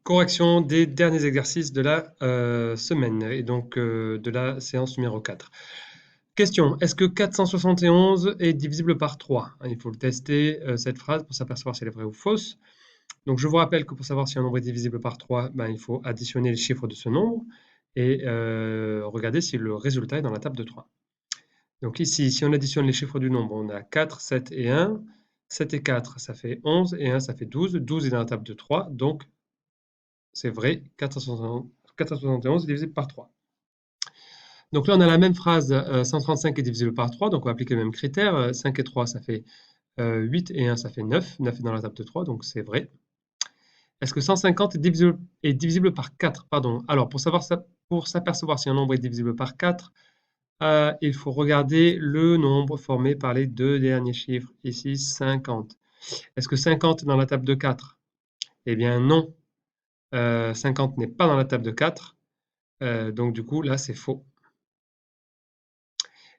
Correction des derniers exercices de la semaine et donc de la séance numéro 4. Question, est-ce que 471 est divisible par 3? Il faut le tester, cette phrase, pour s'apercevoir si elle est vraie ou fausse. Donc je vous rappelle que pour savoir si un nombre est divisible par 3, il faut additionner les chiffres de ce nombre et regarder si le résultat est dans la table de 3. Donc ici, si on additionne les chiffres du nombre, on a 4, 7 et 1. 7 et 4, ça fait 11 et 1, ça fait 12. 12 est dans la table de 3, donc c'est vrai, 471 est divisible par 3. Donc là, on a la même phrase, 135 est divisible par 3, donc on va appliquer le même critère. 5 et 3, ça fait 8 et 1, ça fait 9. 9 est dans la table de 3, donc c'est vrai. Est-ce que 150 est divisible par 4? Pardon. Alors, pour s'apercevoir si un nombre est divisible par 4, il faut regarder le nombre formé par les deux derniers chiffres. Ici, 50. Est-ce que 50 est dans la table de 4? Eh bien, non. 50 n'est pas dans la table de 4. Donc du coup, là, c'est faux.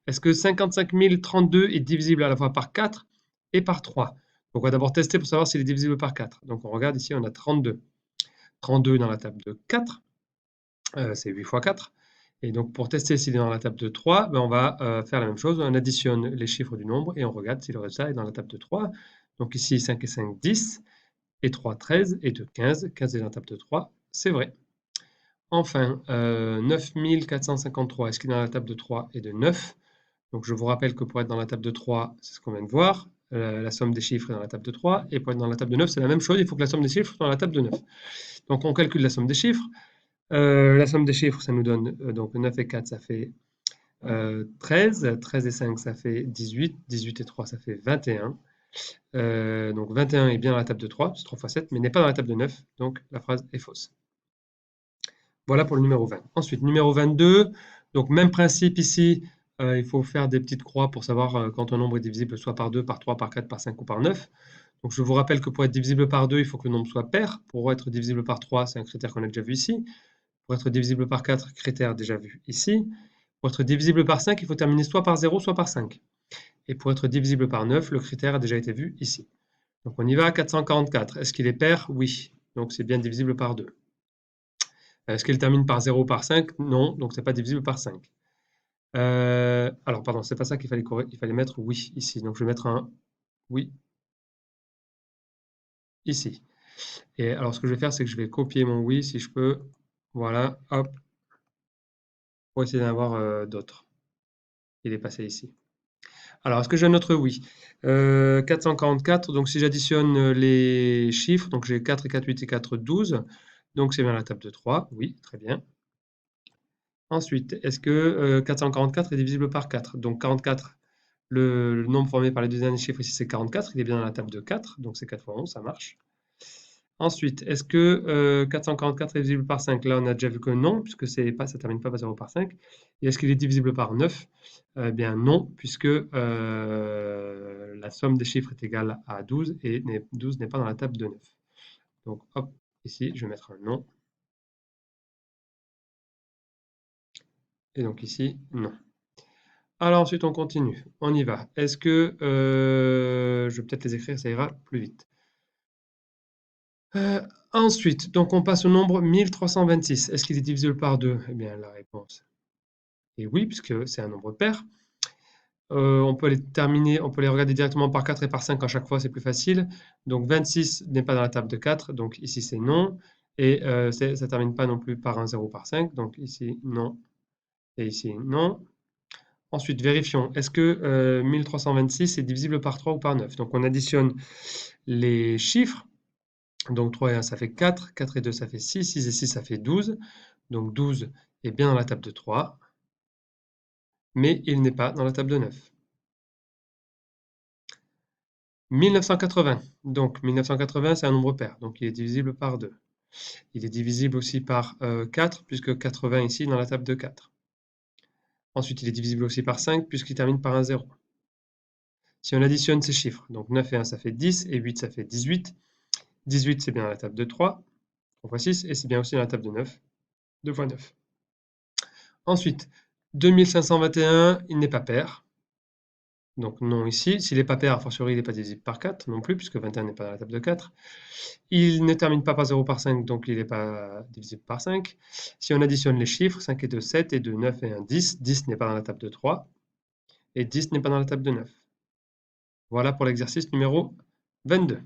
Est-ce que 55 032 est divisible à la fois par 4 et par 3? Donc on va d'abord tester pour savoir s'il est divisible par 4. Donc on regarde ici, on a 32. 32 dans la table de 4, c'est 8 fois 4. Et donc pour tester s'il est dans la table de 3, on va faire la même chose. On additionne les chiffres du nombre et on regarde si le résultat est dans la table de 3. Donc ici, 5 et 5, 10. Et 3, 13. Et 2, 15. 15 est dans la table de 3. C'est vrai. Enfin, 9453, est-ce qu'il est dans la table de 3 et de 9? Donc je vous rappelle que pour être dans la table de 3, c'est ce qu'on vient de voir, la somme des chiffres est dans la table de 3, et pour être dans la table de 9, c'est la même chose, il faut que la somme des chiffres soit dans la table de 9. Donc on calcule la somme des chiffres. La somme des chiffres, ça nous donne, donc 9 et 4, ça fait 13, 13 et 5, ça fait 18, 18 et 3, ça fait 21. Donc 21 est bien dans la table de 3, c'est 3 fois 7, mais n'est pas dans la table de 9, donc la phrase est fausse. Voilà pour le numéro 20. Ensuite, numéro 22, donc même principe ici, il faut faire des petites croix pour savoir quand un nombre est divisible soit par 2, par 3, par 4, par 5 ou par 9. Donc je vous rappelle que pour être divisible par 2, il faut que le nombre soit pair. Pour être divisible par 3, c'est un critère qu'on a déjà vu ici. Pour être divisible par 4, critère déjà vu ici. Pour être divisible par 5, il faut terminer soit par 0, soit par 5. Et pour être divisible par 9, le critère a déjà été vu ici. Donc on y va, 444. Est-ce qu'il est pair? Oui. Donc c'est bien divisible par 2. Est-ce qu'elle termine par 0 ou par 5? Non, donc c'est pas divisible par 5. Alors, pardon, c'est pas ça qu'il fallait il fallait mettre oui ici. Donc je vais mettre un oui ici. Et alors ce que je vais faire, c'est que je vais copier mon oui si je peux. Voilà, hop, pour essayer d'en avoir d'autres. Il est passé ici. Alors, est-ce que j'ai un autre oui? 444, donc si j'additionne les chiffres, donc j'ai 4 et 4, 8 et 4, 12. Donc c'est bien la table de 3, oui, très bien. Ensuite, est-ce que 444 est divisible par 4? Donc 44, le nombre formé par les deux derniers chiffres ici, c'est 44. Il est bien dans la table de 4, donc c'est 4 fois 11, ça marche. Ensuite, est-ce que 444 est divisible par 5? Là, on a déjà vu que non, puisque ça ne termine pas par 0 par 5. Et est-ce qu'il est divisible par 9? Eh bien non, puisque la somme des chiffres est égale à 12, et 12 n'est pas dans la table de 9. Donc hop, ici, je vais mettre un non. Et donc ici, non. Alors ensuite, on continue. On y va. Est-ce que... je vais peut-être les écrire, ça ira plus vite. Ensuite, donc on passe au nombre 1326. Est-ce qu'il est divisible par 2? Eh bien, la réponse est oui, puisque c'est un nombre pair. On peut les regarder directement par 4 et par 5 à chaque fois, c'est plus facile. Donc 26 n'est pas dans la table de 4, donc ici c'est non. Et ça ne termine pas non plus par un 0 par 5, donc ici non. Et ici non. Ensuite, vérifions. Est-ce que 1326 est divisible par 3 ou par 9? Donc on additionne les chiffres. Donc 3 et 1, ça fait 4. 4 et 2, ça fait 6. 6 et 6, ça fait 12. Donc 12 est bien dans la table de 3. Mais il n'est pas dans la table de 9. 1980. Donc 1980, c'est un nombre pair. Donc il est divisible par 2. Il est divisible aussi par 4, puisque 80 ici dans la table de 4. Ensuite, il est divisible aussi par 5, puisqu'il termine par un 0. Si on additionne ces chiffres, donc 9 et 1, ça fait 10, et 8, ça fait 18. 18, c'est bien dans la table de 3. 3 fois 6, et c'est bien aussi dans la table de 9. 2 fois 9. Ensuite, 2521, il n'est pas pair. Donc non ici. S'il n'est pas pair, a fortiori, il n'est pas divisible par 4 non plus, puisque 21 n'est pas dans la table de 4. Il ne termine pas par 0 par 5, donc il n'est pas divisible par 5. Si on additionne les chiffres, 5 et 2, 7, et 2, 9 et 1, 10, 10 n'est pas dans la table de 3, et 10 n'est pas dans la table de 9. Voilà pour l'exercice numéro 22.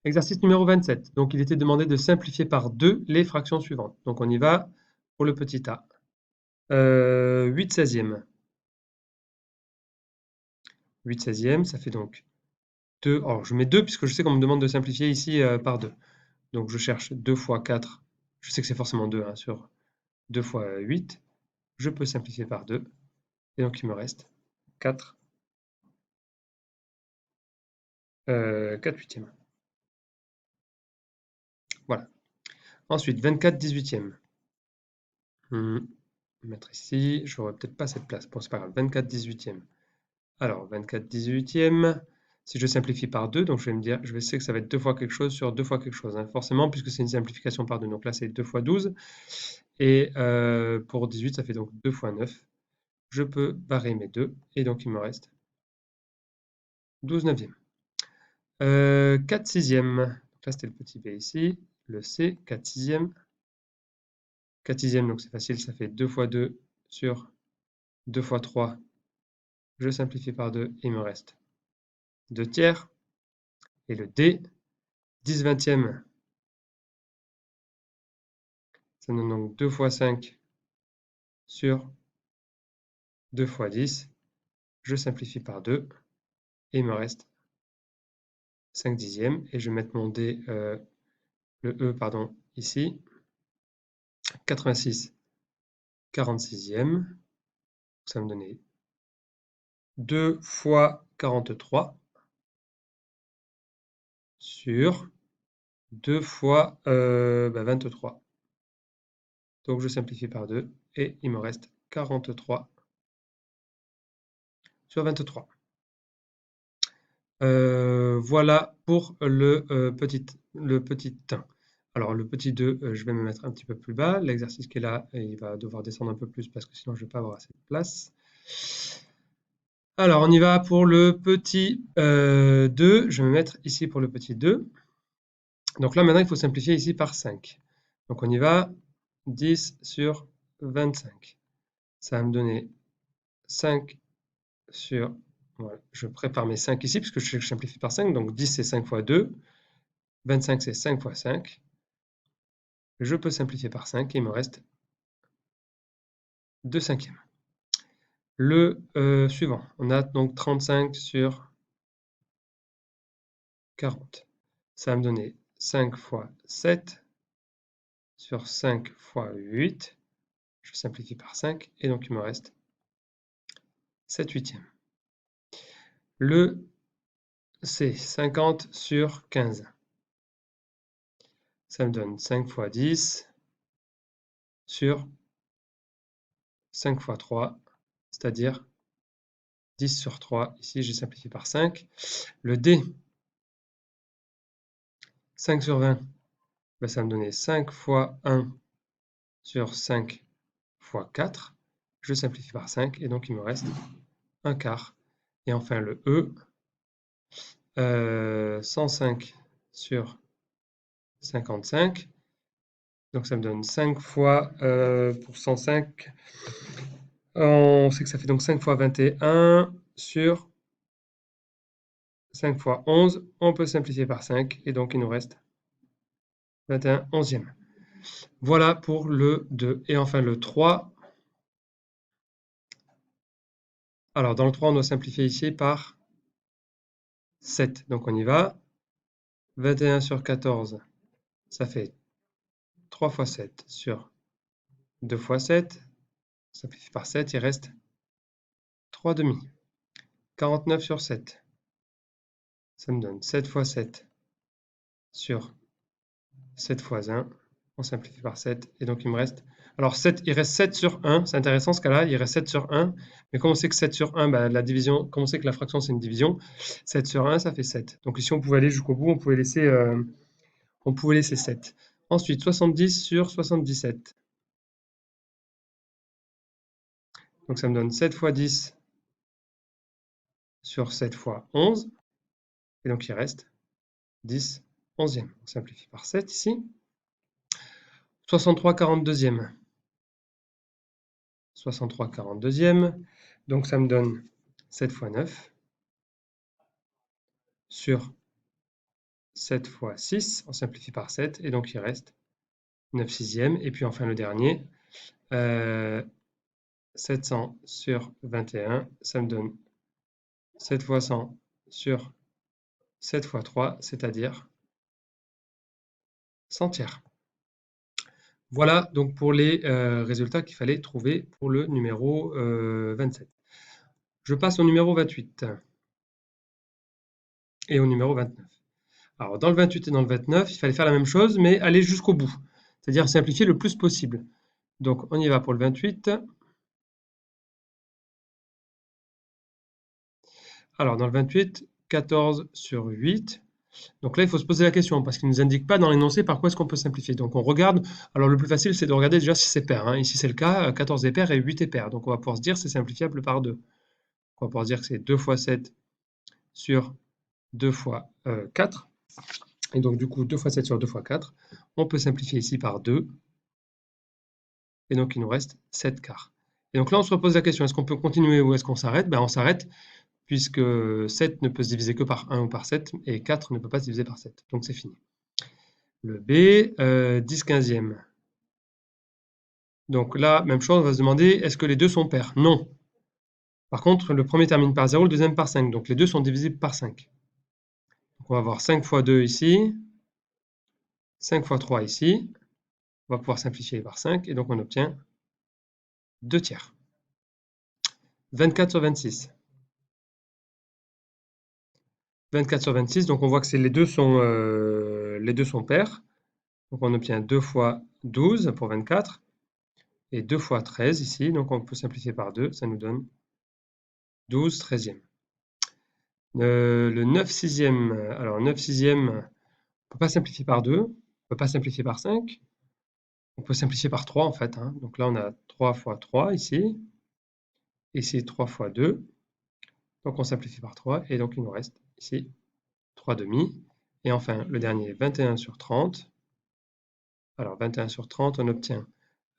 Exercice numéro 27. Donc il était demandé de simplifier par 2 les fractions suivantes. Donc on y va pour le petit a. 8 16e. 8 16e, ça fait donc 2. Alors je mets 2 puisque je sais qu'on me demande de simplifier ici par 2. Donc je cherche 2 fois 4. Je sais que c'est forcément 2 hein, sur 2 fois 8. Je peux simplifier par 2. Et donc il me reste 4 huitièmes. Voilà. Ensuite, 24 18e. Mettre ici, je n'aurai peut-être pas cette place. Bon, c'est pas grave. 24 18e. Alors, 24 18e, si je simplifie par 2, donc je vais me dire, je vais essayer que ça va être 2 fois quelque chose sur 2 fois quelque chose, hein, forcément, puisque c'est une simplification par 2. Donc là, c'est 2 fois 12. Et pour 18, ça fait donc 2 fois 9. Je peux barrer mes 2, et donc il me reste 12 neuvième. 4 sixième. Donc là, c'était le petit b ici. Le c, 4 sixième. 4 sixième, donc c'est facile, ça fait 2 fois 2 sur 2 fois 3. Je simplifie par 2, il me reste 2 tiers. Et le d, 10 vingtième. Ça donne donc 2 fois 5 sur 2 fois 10. Je simplifie par 2 et il me reste 5 dixièmes. Et je vais mettre mon d, le e, pardon, ici. 86 46e. Ça va me donner 2 fois 43 sur 2 fois 23. Donc je simplifie par 2 et il me reste 43 sur 23. Voilà pour le petit 1. Alors le petit 2, je vais me mettre un petit peu plus bas. L'exercice qui est là, il va devoir descendre un peu plus parce que sinon je ne vais pas avoir assez de place. Alors on y va pour le petit 2. Je vais me mettre ici pour le petit 2. Donc là maintenant il faut simplifier ici par 5. Donc on y va. 10 sur 25. Ça va me donner 5 sur... Voilà, je prépare mes 5 ici, puisque je simplifie par 5. Donc 10, c'est 5 fois 2. 25, c'est 5 fois 5. Je peux simplifier par 5 et il me reste 2 cinquièmes. Le suivant, on a donc 35 sur 40. Ça va me donner 5 fois 7 sur 5 fois 8. Je simplifie par 5 et donc il me reste 7 huitièmes. Le C, 50 sur 15. Ça me donne 5 fois 10 sur 5 fois 3, c'est-à-dire 10 sur 3. Ici, j'ai simplifié par 5. Le D, 5 sur 20, ben, ça va me donner 5 fois 1 sur 5 fois 4. Je simplifie par 5 et donc il me reste 1 quart. Et enfin le E, 105 sur 55. Donc ça me donne 5 fois pour 105. On sait que ça fait donc 5 fois 21 sur 5 fois 11. On peut simplifier par 5 et donc il nous reste 21 onzième. Voilà pour le 2. Et enfin le 3. Alors dans le 3, on doit simplifier ici par 7. Donc on y va. 21 sur 14, ça fait 3 fois 7 sur 2 fois 7. Simplifie par 7, il reste 3 demi. 49 sur 7. Ça me donne 7 fois 7 sur 7 fois 1. On simplifie par 7 et donc il me reste... Alors 7, il reste 7 sur 1, c'est intéressant ce cas-là, il reste 7 sur 1. Mais comme on sait que 7 sur 1, bah, la division, comme on sait que la fraction c'est une division, 7 sur 1 ça fait 7. Donc ici on pouvait aller jusqu'au bout, on pouvait laisser 7. Ensuite 70 sur 77. Donc ça me donne 7 fois 10 sur 7 fois 11. Et donc, il reste 10 onzièmes. On simplifie par 7 ici. 63 42e. 63 42e. Donc, ça me donne 7 fois 9 sur 7 fois 6. On simplifie par 7. Et donc, il reste 9 sixièmes. Et puis, enfin, le dernier. 700 sur 21. Ça me donne 7 fois 100 sur 7 fois 3, c'est-à-dire 100 tiers. Voilà donc pour les résultats qu'il fallait trouver pour le numéro 27. Je passe au numéro 28 et au numéro 29. Alors dans le 28 et dans le 29, il fallait faire la même chose, mais aller jusqu'au bout, c'est-à-dire simplifier le plus possible. Donc on y va pour le 28. Alors dans le 28, 14 sur 8. Donc là, il faut se poser la question parce qu'il ne nous indique pas dans l'énoncé par quoi est-ce qu'on peut simplifier. Donc on regarde, alors le plus facile c'est de regarder déjà si c'est pair. Hein. Ici c'est le cas, 14 est pair et 8 est pair. Donc on va pouvoir se dire c'est simplifiable par 2. On va pouvoir se dire que c'est 2 fois 7 sur 2 fois 4. Et donc du coup 2 fois 7 sur 2 fois 4. On peut simplifier ici par 2. Et donc il nous reste 7 quarts. Et donc là on se repose la question, est-ce qu'on peut continuer ou est-ce qu'on s'arrête? Ben, on s'arrête puisque 7 ne peut se diviser que par 1 ou par 7 et 4 ne peut pas se diviser par 7. Donc c'est fini. Le B, 10 quinzièmes. Donc là, même chose, on va se demander, est-ce que les deux sont pairs? Non. Par contre, le premier termine par 0, le deuxième par 5. Donc les deux sont divisibles par 5. Donc on va avoir 5 fois 2 ici, 5 fois 3 ici. On va pouvoir simplifier par 5 et donc on obtient 2 tiers. 24 sur 26. 24 sur 26, donc on voit que les deux sont pairs. Donc on obtient 2 fois 12 pour 24 et 2 fois 13 ici. Donc on peut simplifier par 2, ça nous donne 12 treizièmes. Le 9 sixième, alors 9 sixième, on ne peut pas simplifier par 2, on ne peut pas simplifier par 5, on peut simplifier par 3 en fait. Hein. Donc là on a 3 fois 3 ici, ici 3 fois 2, donc on simplifie par 3 et donc il nous reste ici 3 demi. Et enfin le dernier 21 sur 30. Alors 21 sur 30, on observe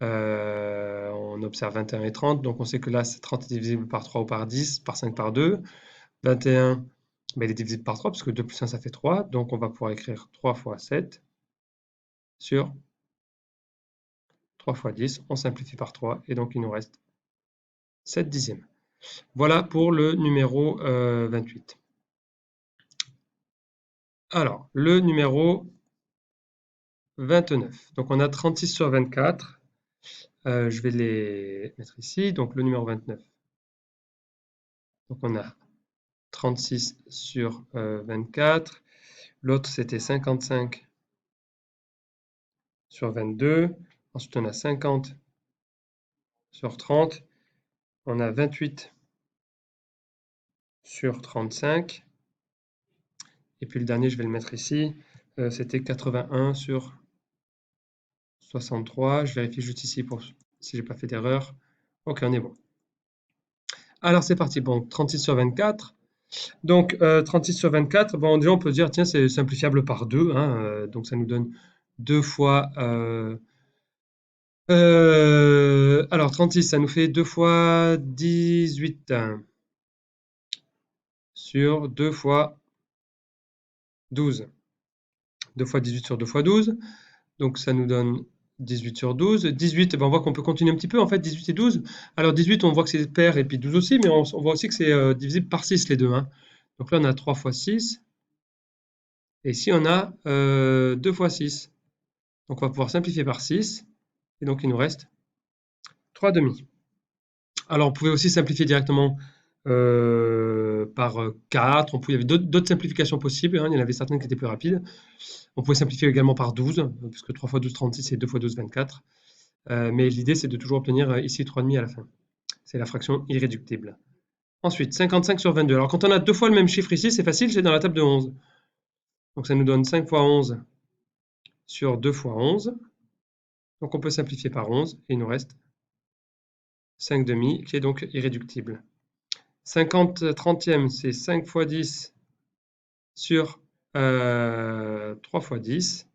21 et 30, donc on sait que là 30 est divisible par 3 ou par 10, par 5 par 2. 21, ben, il est divisible par 3 parce que 2 plus 1 ça fait 3, donc on va pouvoir écrire 3 fois 7 sur 3 fois 10, on simplifie par 3 et donc il nous reste 7 dixièmes. Voilà pour le numéro 28. Alors, le numéro 29. Donc on a 36 sur 24. Je vais les mettre ici. Donc le numéro 29. Donc on a 36 sur 24. L'autre c'était 55 sur 22. Ensuite on a 50 sur 30. On a 28 sur 35. Et puis le dernier, je vais le mettre ici. C'était 81 sur 63. Je vérifie juste ici pour si j'ai pas fait d'erreur. Ok, on est bon. Alors c'est parti. Bon, 36 sur 24. Donc 36 sur 24, bon, déjà on peut dire, tiens, c'est simplifiable par 2. Hein, donc ça nous donne 2 fois... alors 36, ça nous fait 2 fois 18 sur 2 fois 12. 2 fois 18 sur 2 fois 12. Donc ça nous donne 18 sur 12. 18, ben on voit qu'on peut continuer un petit peu, en fait, 18 et 12. Alors 18, on voit que c'est pair, et puis 12 aussi, mais on voit aussi que c'est divisible par 6, les deux. Hein. Donc là, on a 3 fois 6. Et ici, on a 2 fois 6. Donc on va pouvoir simplifier par 6. Et donc il nous reste 3 demi. Alors on pouvait aussi simplifier directement par 4. Il y avait d'autres simplifications possibles. Hein. Il y en avait certaines qui étaient plus rapides. On pouvait simplifier également par 12, puisque 3 fois 12, 36 et 2 fois 12, 24. Mais l'idée, c'est de toujours obtenir ici 3,5 à la fin. C'est la fraction irréductible. Ensuite, 55 sur 22. Alors, quand on a deux fois le même chiffre ici, c'est facile, c'est dans la table de 11. Donc, ça nous donne 5 fois 11 sur 2 fois 11. Donc, on peut simplifier par 11 et il nous reste 5 demi, qui est donc irréductible. 50 trentièmes, c'est 5 fois 10 sur 3 fois 10.